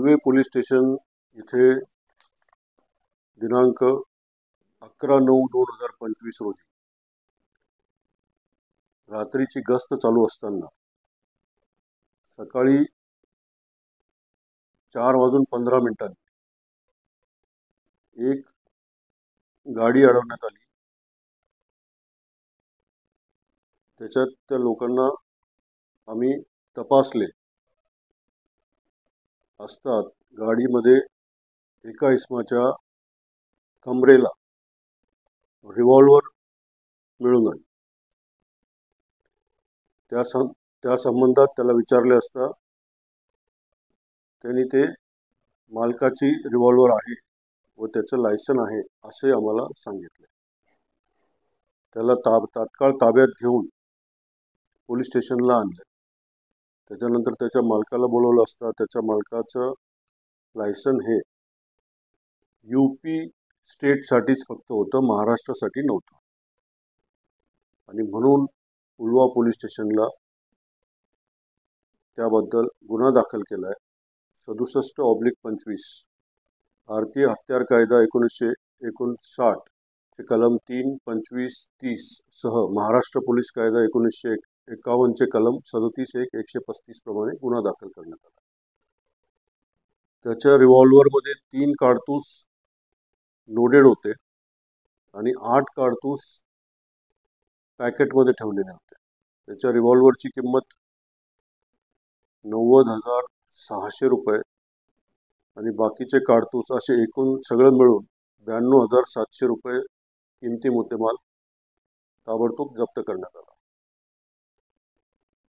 Railway police station इथे दिनांक 11/9/2025 रोजी रात्रीची गस्त चालू असताना सकाळी 4:15 एक गाडी अडवण्यात आली। त्याच्यात त्या लोकांना आम्ही तपासले असतात गाडीमध्ये एका इसमाच्या कमरेला रिव्हॉल्वर मिळून आली। त्या संबंधात त्याला विचारले असता त्यांनी ते मालकाची रिव्हॉल्वर आहे व त्याचं लायसन आहे असे आम्हाला सांगितले। त्याला तात्काळ ताब्यात घेऊन पोलीस स्टेशनला आणले। त्याच्यानंतर त्याच्या मालकाला बोलवलं असता त्याच्या मालकाचं लायसन हे यूपी स्टेटसाठीच फक्त होतं, महाराष्ट्रासाठी नव्हतं आणि म्हणून उलवा पोलीस स्टेशनला त्याबद्दल गुन्हा दाखल केला आहे। 67/25 भारतीय हत्यार कायदा 1959 चे कलम 3, 25, 30 सह महाराष्ट्र पोलीस कायदा 1951 चे कलम 37(1), 135 प्रमाणे गुन्हा दाखल करण्यात आला। त्याच्या रिव्हॉल्वरमध्ये 3 कारतूस लोडेड होते आणि 8 कारतूस पॅकेटमध्ये ठेवलेले होते। त्याच्या रिव्हॉल्वरची किंमत 90,600 रुपये आणि बाकीचे कारतूस असे एकूण सगळं मिळून 92,700 रुपये किमती मुद्देमाल ताबडतोब जप्त करण्यात आला।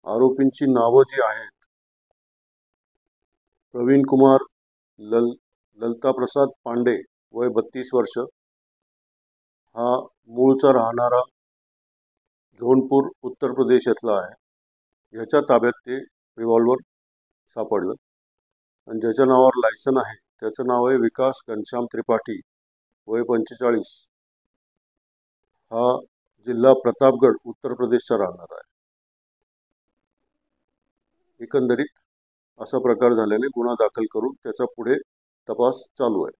आरोपींची नावं जी आहेत, प्रवीण कुमार ललताप्रसाद पांडे वय 32 वर्ष, हा मूळचा राहणारा जौनपूर उत्तर प्रदेश येथला आहे। याच्या ताब्यात ते रिव्हॉल्वर सापडलं आणि ज्याच्या नावावर लायसन आहे त्याचं नाव आहे विकास घनश्याम त्रिपाठी वय 45, हा जिल्हा प्रतापगड उत्तर प्रदेशचा राहणार आहे। एकंदरीत असा प्रकार झाल्याने गुन्हा दाखल करून त्याचा पुढे तपास चालू आहे।